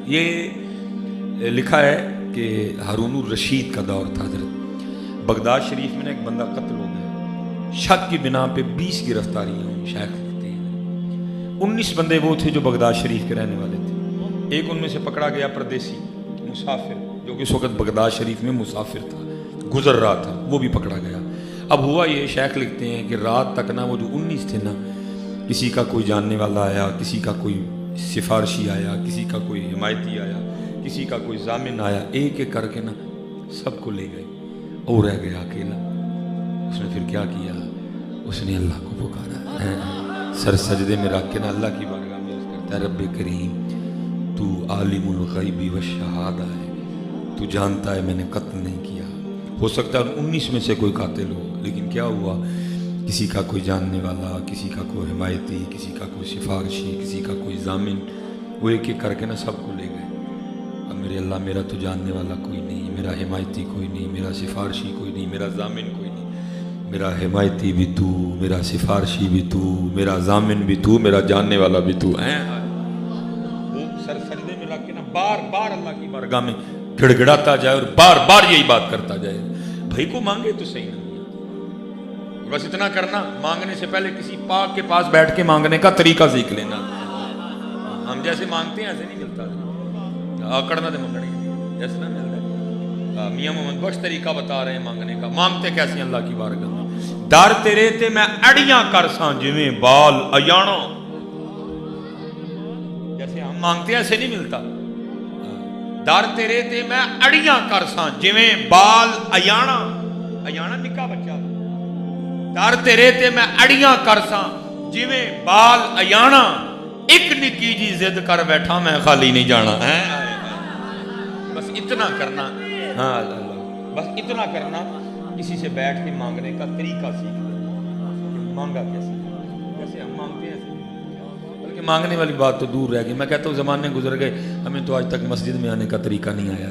یہ لکھا ہے کہ ہارون الرشید کا دور تھا حضرت، بغداد شریف میں ایک بندہ قتل ہو گیا، شک کی بنا پہ 20 گرفتاریاں ہوئی۔ شیخ لکھتے ہیں 19 بندے وہ تھے جو بغداد شریف کے رہنے والے تھے، ایک ان میں سے پکڑا گیا پردیسی مسافر، جو کہ اس وقت بغداد شریف میں مسافر تھا، گزر رہا تھا، وہ بھی پکڑا گیا۔ اب ہوا یہ، شیخ لکھتے ہیں کہ رات تک نا وہ جو 19 تھے نا، کسی کا کوئی جاننے والا آیا، کسی کا کوئی سفارشی آیا، کسی کا کوئی حمایتی آیا، کسی کا کوئی ضامن آیا، ایک ایک کر کے نا سب کو لے گئے، اور رہ گیا اکیلا۔ اس نے پھر کیا کیا؟ اس نے اللہ کو پکارا، سر سجدے میں رکھ کے نا اللہ کی بارگاہ میں عرض کرتا ہے، رب کریم تو عالم الغیب والشہادہ ہے، تو جانتا ہے میں نے قتل نہیں کیا۔ ہو سکتا ہے 19 میں سے کوئی قاتل ہو، لیکن کیا ہوا؟ کسی کا کوئی جاننے والا، کسی کا کوئی حمایتی، کسی کا کوئی سفارشی، کسی کا کوئی ضامن، وہ ایک ایک کر کے نا سب کو لے گئے۔ اب میرے اللہ، میرا تو جاننے والا کوئی نہیں، میرا حمایتی کوئی نہیں، میرا سفارشی کوئی نہیں، میرا ضامن کوئی نہیں، میرا حمایتی بھی تو، میرا سفارشی بھی تو، میرا ضامن بھی تو، میرا جاننے والا بھی تو ہے۔ وہ سر سجدے میں رکھ کے نا بار بار اللہ کی بارگاہ میں گڑ گڑاتا جائے اور بار بار یہی بات کرتا جائے، بھائی کو مانگے تو صحیح نہیں، بس اتنا کرنا، مانگنے سے پہلے کسی پاک کے پاس بیٹھ کے مانگنے کا طریقہ سیکھ لینا۔ ہم جیسے مانگتے ہیں ایسے نہیں ملتا، آکڑنا دے منگنے جیسے نہ ملتا ہے۔ میاں محمد بخش طریقہ بتا رہے ہیں مانگنے کا، مانگتے کیسے ہیں اللہ کی بارگاہ میں؟ در تیرے تے میں اڑیاں کر ساں جویں بال ایانا، جیسے ہم مانگتے ہیں ایسے نہیں ملتا۔ در تیرے تے میں اڑیاں کر ساں جویں بال ایانا، ایانا نکا بچہ، در تیرے تے میں اڑیاں کرساں جویں بال ایانا، ایک نکی جی ضد کر بیٹھا میں خالی نہیں جانا ہے۔ بس اتنا کرنا، ہاں اللہ، بس اتنا کرنا، کسی سے بیٹھ کے مانگنے کا طریقہ سیکھ لیں، مانگا کیسے، جیسے ہم مانگتے ہیں ایسے، بلکہ مانگنے والی بات تو دور رہ گئی۔ میں کہتا ہوں زمانے گزر گئے، ہمیں تو آج تک مسجد میں آنے کا طریقہ نہیں آیا۔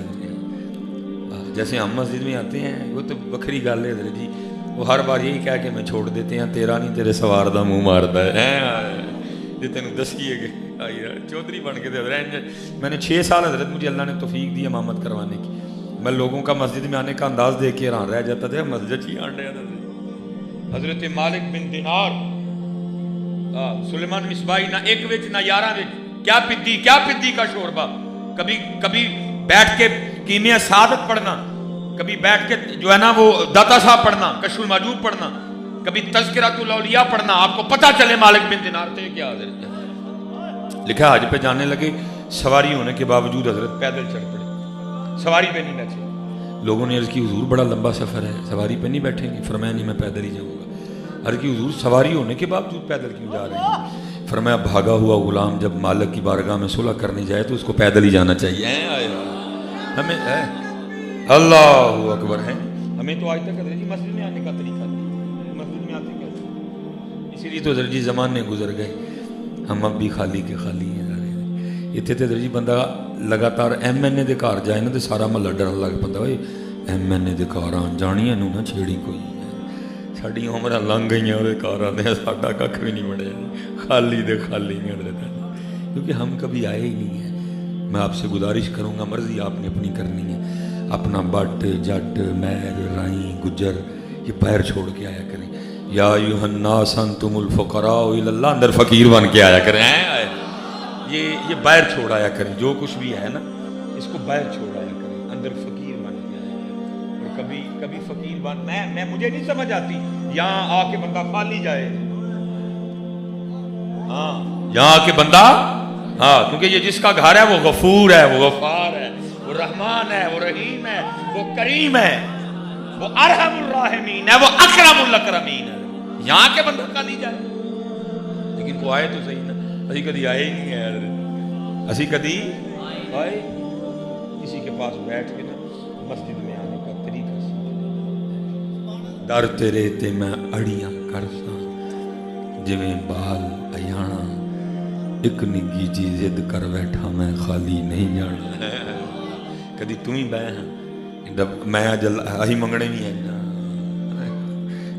جیسے ہم مسجد میں آتے ہیں وہ تو بکھری گل ہے جی، وہ ہر بار یہی کہہ کے میں چھوڑ دیتے ہیں، تیرا نہیں تیرے سوار دا منہ ماردا ہے، یہ تینوں دسیے گے چودھری بن کے دے رہے۔ میں نے 6 سال حضرت مجھے اللہ نے توفیق دی امامت کروانے کی، میں لوگوں کا مسجد میں آنے کا انداز دیکھ کے حیران رہ جاتا تھا، مسجد ہی آن رہا تھا۔ حضرت مالک بن دینار، سلیمان مصباحی، نہ ایک وچ نہ 11 وچ، کیا پدی کا شوربہ، کبھی بیٹھ کے کیمیا سعادت پڑھنا، کبھی بیٹھ کے جو ہے نا وہ داتا صاحب پڑھنا، کشف المعجوب پڑھنا، کبھی تذکرۃ الاولیاء پڑھنا، آپ کو پتہ چلے مالک بن دینار تھے کیا حضرت۔ لکھا حج پہ جانے لگے، سواری ہونے کے باوجود حضرت پیدل چڑھ پڑے، سواری پہ نہیں بیٹھے۔ لوگوں نے عرض کی حضور بڑا لمبا سفر ہے، سواری پہ نہیں بیٹھیں گے؟ فرمایا نہیں، میں پیدل ہی جاؤں گا۔ عرض کی حضور سواری ہونے کے باوجود پیدل کیوں جا رہے ہیں؟ فرمایا بھاگا ہوا غلام جب مالک کی بارگاہ میں صلح کرنے جائے تو اس کو پیدل ہی جانا چاہیے۔ ہمیں اللہ اکبر ہے، ہمیں تو آج تک حضرت جی مسجد میں آنے کا طریقہ نہیں، مسجد میں آتے کیسے؟ اسی لیے تو حضرت جی زمانے گزر گئے، ہم اب بھی خالی کے خالی ہیں۔ اتنے تو حضرت جی بندہ لگاتار ایم این اے دے گھر جائے نا تو سارا محلہ ڈرن لگ پتا، ہوئے ایم این اے دے گھر آن جانیاں نو نہ چھیڑی کوئی، ساڈی عمر لنگ گئی وہ گھر آتے، ساڈا کھ بھی نہیں بڑھیا، خالی دے خالی نہیں حضرت، کیونکہ ہم کبھی آئے ہی نہیں ہیں۔ میں آپ سے گزارش کروں گا، مرضی آپ نے اپنی کرنی ہے، اپنا بٹ جٹ میر رائیں گجر یہ پیر چھوڑ کے آیا کریں۔ یا ایھا الناس انتم الفقراء الی اللہ، اندر فقیر بن کے آیا کریں، یہ باہر چھوڑ آیا کریں، جو کچھ بھی ہے نا اس کو باہر چھوڑ آیا کریں، اندر فقیر بن کے آیا کریں۔ اور کبھی فقیر بن، میں مجھے نہیں سمجھ آتی یہاں آ کے بندہ خالی جائے، ہاں یہاں آ کے بندہ، ہاں کیونکہ یہ جس کا گھر ہے وہ غفور ہے، وہ غفار ہے، وہ رحمان ہے، وہ رحیم ہے، وہ کریم ہے، وہ ارحم الراحمین ہے، وہ اکرم الاکرمین ہے۔ یہاں کے بندہ خالی جائے، لیکن وہ آئے تو صحیح نا، اسی کدی آئے ہی نہیں ہے، اسی کدی آئے کسی کے پاس بیٹھ کے نا مسجد میں آنے کا طریقہ سیکھ، در تیرے تے میں اڑیاں کرساں جویں بال ایانا، ایک نگی جی ضد کر بیٹھا میں خالی نہیں جانا۔ کدی تم ہی بہ ہاں میں جل اہی منگنے بھی ہیں،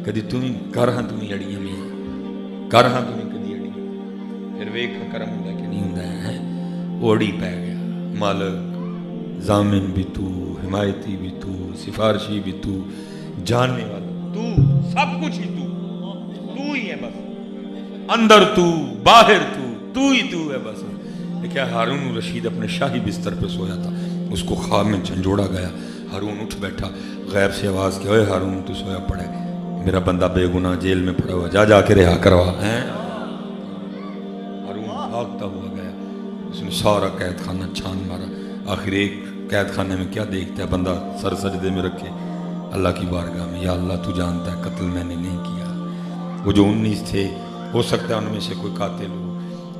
کدی تم ہی کر ہاں، تم ہی اڑیاں بھی کر ہاں، تم ہی کدی اڑیاں، پھر ویکھ کرم ہوندا کہ نہیں ہوندا ہے، وہ اڑی پہ گیا۔ मालिक ज़ामिन भी तू, हिमायती भी तू, सिफारशी भी तू, जानने वाला तू, सब कुछ ही तू ही है बस, अंदर तू बाहर तू ही तू है बस। देखिए हारून रशीद अपने शाही बिस्तर पे सोया था, उसको ख्वाब में झंझोड़ा गया। हारून उठ बैठा, गैब से आवाज़ की, ओए हारून तू सोया पड़े, मेरा बंदा बेगुनाह जेल में पड़ा हुआ, जा के रिहा करवा। हैं हारून भागता हुआ गया, उसने सारा कैद खाना छान मारा। आखिर एक कैद खाने में क्या देखता है बंदा, सर सजदे में रखे अल्लाह की बारगाह में, या अल्लाह तू जानता है कत्ल मैंने नहीं किया। वो जो 19 थे, हो सकता है उनमें से कोई कातिल हो,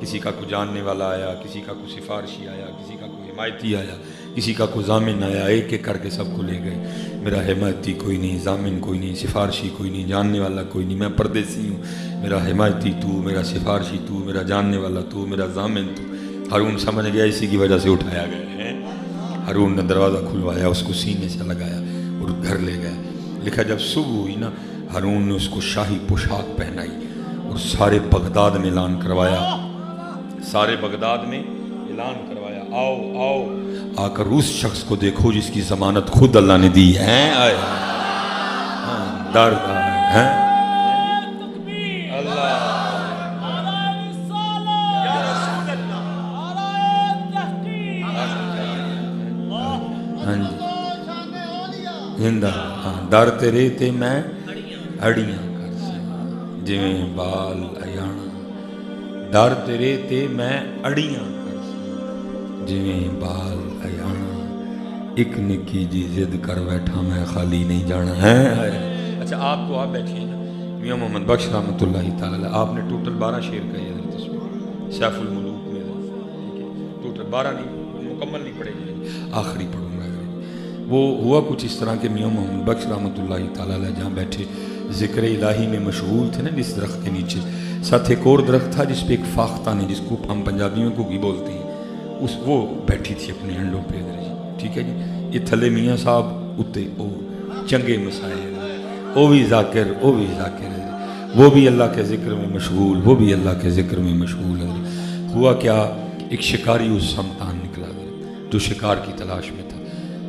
किसी का कोई जानने वाला आया, किसी का कोई सिफारशी आया, किसी का कोई हिमायती आया, किसी का कोई जामिन आया, एक एक करके सबको ले गए। मेरा हिमायती कोई नहीं, जामिन कोई नहीं, सिफारशी कोई नहीं, जानने वाला कोई नहीं, मैं परदेसी हूँ। मेरा हिमायती तू, मेरा सिफारशी तू, मेरा जानने वाला तू, मेरा जामिन तू। हारून समझ गया इसी की वजह से उठाया गया है। हारून ने दरवाज़ा खुलवाया, उसको सीने से लगाया और घर ले गया। लिखा जब सुबह हुई ना, हारून ने उसको शाही पोशाक पहनाई और सारे बगदाद में ऐलान करवाया, सारे बगदाद में ऐलान करवाया, आओ आओ आकर उस शख्स को देखो जिसकी जमानत खुद अल्लाह ने दी है। आए दर्द है अल्लाह। हाँ जी हिंदा दर तेरे ते मैं अड़ियां कर सा जिवें बाल अयाना, दर तेरे ते मैं अड़ियां कर सा जिवें बाल अयाना, एक निकी जी जिद कर बैठा मैं खाली नहीं जाना है। अच्छा आप तो आप बैठिए ना, मियां मोहम्मद बख्श रहमतुल्लाह तआला, आपने टोटल 12 शेर कहे हैं सैफुल मुलूक में, ठीक है, टोटल 12 नहीं, मुकम्मल नहीं पढ़ेंगे, आखिरी पढ़ूंगा। वो हुआ कुछ इस तरह के मियां मोहम्मद बख्श रहमतुल्लाह तआला जहाँ बैठे ज़िक्र इलाही में मशगूल थे ना, जिस दरख्त के नीचे साथ एक और दरख्त था जिस पे एक फाख्ता ने, जिसको हम पंजाबी में घुगी बोलते हैं, उस वो बैठी थी अपने हंडों पे, ठीक है जी। ये थले मियाँ साहब उत्ते ओ चंगे मसाइल, वो भी जाकिर वो भी अल्लाह के ज़िक्र में मशगूल, वो भी अल्लाह के ज़िक्र में मशगूल है। हुआ क्या, एक शिकारी उस समतान निकला जो शिकार की तलाश में था।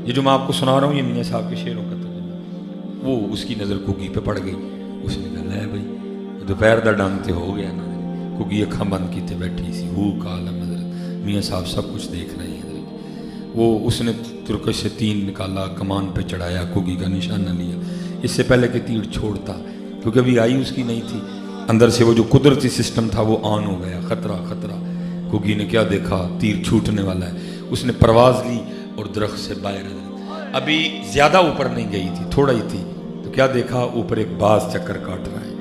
ये जो मैं आपको सुना रहा हूँ ये मियाँ साहब के शेरों का तर्जुमा। वो उसकी नज़र कुगी पे पड़ गई, उसने कहा है भाई दोपहर का डंग तो हो गया ना। कुगी अखा बंद की बैठी सी, वो कालम हजरत मियाँ साहब सब कुछ देख रहे हैं। वो उसने तुर्कश से तीर निकाला, कमान पे चढ़ाया, कुगी का निशाना लिया, इससे पहले कि तीर छोड़ता, क्योंकि अभी आई उसकी नहीं थी, अंदर से वो जो कुदरती सिस्टम था वो ऑन हो गया, खतरा खतरा। कुगी ने क्या देखा, तीर छूटने वाला है, उसने परवाज़ ली और दरख्त से बाहर, अभी ज़्यादा ऊपर नहीं गई थी, थोड़ा ही थी, तो क्या देखा, ऊपर एक बाज चक्कर काट रहा है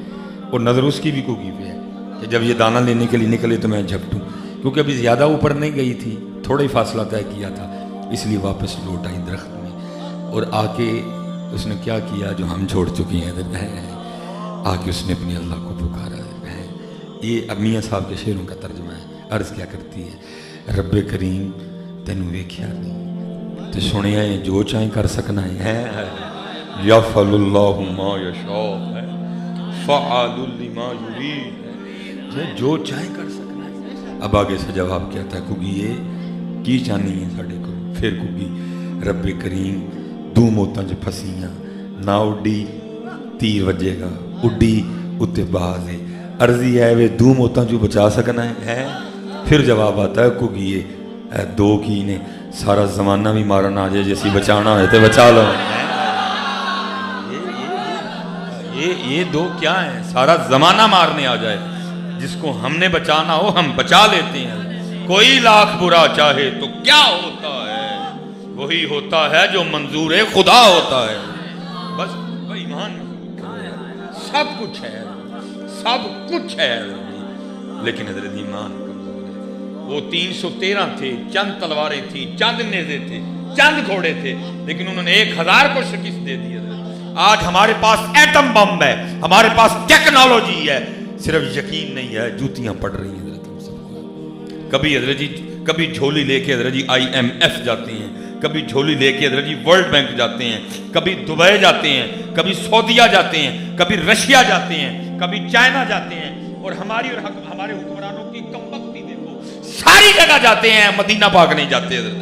और नज़र उसकी भी कुगी पे है कि जब ये दाना लेने के लिए निकले तो मैं झपटूँ, क्योंकि अभी ज़्यादा ऊपर नहीं गई थी, थोड़ा ही फासला तय किया था, इसलिए वापस लौट आई दरख्त में। और आके उसने क्या किया जो हम छोड़ चुके हैं, आके उसने अपनी अल्लाह को पुकारा है। ये अब मियाँ साहब के शेरों का तर्जुमा है। अर्ज़ क्या करती है, रब्बे करीम तेनू वेख्या नहीं ते सुनिया है, जो चाहे कर सकना है, यफ़अलुल्लाहु मा यशा है, फ़अलुल लिमा युरीद है, जो चाहे कर सकना है। अब आगे से जवाब क्या था, कुगी ये की चाहनी है साढ़े को। फिर कुगी रब्बे करीम दू मौतां च फसियां, ना उड्डी तीर वजेगा, उड्डी उत्ते बाज है, अर्जी है वे दू मौतां चू बचा सकना है। फिर जवाब आता है कुगी ये दो की ने, सारा जमाना भी मारन आ जाए, जैसी बचाना है तो बचा लो। ये दो क्या है, सारा जमाना मारने आ जाए, जिसको हमने बचाना हो हम बचा लेते हैं। कोई लाख बुरा चाहे तो क्या होता है, वही होता है जो मंजूर खुदा होता है। बस ईमान सब कुछ है, सब कुछ है, लेकिन हजरत ईमान कमजोर है। वो 313 थे, चंद तलवारें थी, चंद नेज़े थे, चंद घोड़े थे, लेकिन उन्होंने 1000 को शिकस्त दे दी। आज हमारे पास एटम बम है, हमारे पास टेक्नोलॉजी है, सिर्फ यकीन नहीं है, जूतियां पड़ रही हैं हजरत हम सबको। कभी हजरत जी कभी झोली लेके हजरत जी IMF जाते हैं, कभी झोली लेके हजरत जी वर्ल्ड बैंक जाते हैं, कभी दुबई जाते हैं, कभी सऊदीया जाते हैं, कभी रशिया जाते हैं, कभी चाइना जाते हैं, और हमारे हुक्मरानों की कमबख्ती देखो, सारी जगह जाते हैं, मदीना पाक नहीं जाते हजरत।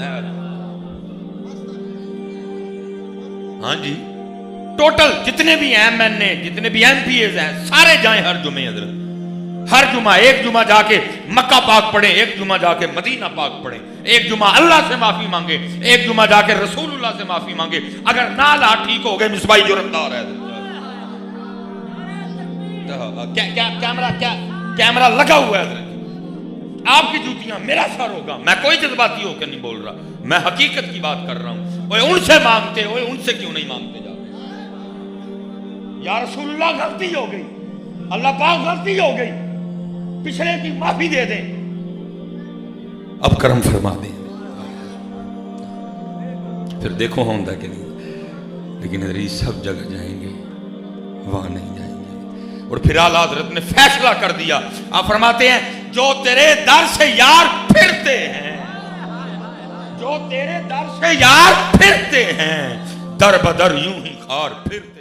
हाँ जी, टोटल जितने भी MNA, जितने भी MPAs हैं, सारे जाएं हर जुमे हजरत, हर जुमा। एक जुमा जाके मक्का पाक पढ़े, एक जुमा जाके मदीना पाक पढ़े, एक जुमा अल्लाह से माफी मांगे, एक जुमा जाके रसूलुल्लाह से माफी मांगे। अगर ना ला ठीक हो गए मिसबाई जुर्मदार है। कैमरा लगा हुआ है हजरत, आपकी जूतियां मेरा सर होगा। मैं कोई जज्बाती होकर नहीं बोल रहा, मैं हकीकत की बात कर रहा हूं। ओए उनसे मांगते, ओए उनसे क्यों नहीं मांगते जाते? या रसूलुल्लाह गलती हो गई, अल्लाह पाक गलती हो गई, पिछले की माफी दे दें, अब करम फरमा दें, फिर देखो होंदा कि नहीं। लेकिन अगर सब जगह जाएंगे, वहां नहीं जाएंगे। और फिर आला हजरत ने फैसला कर दिया, आप फरमाते हैं जो तेरे दर से यार फिरते हैं, जो तेरे दर से यार फिरते हैं, दर बदर यूं ही खार फिरते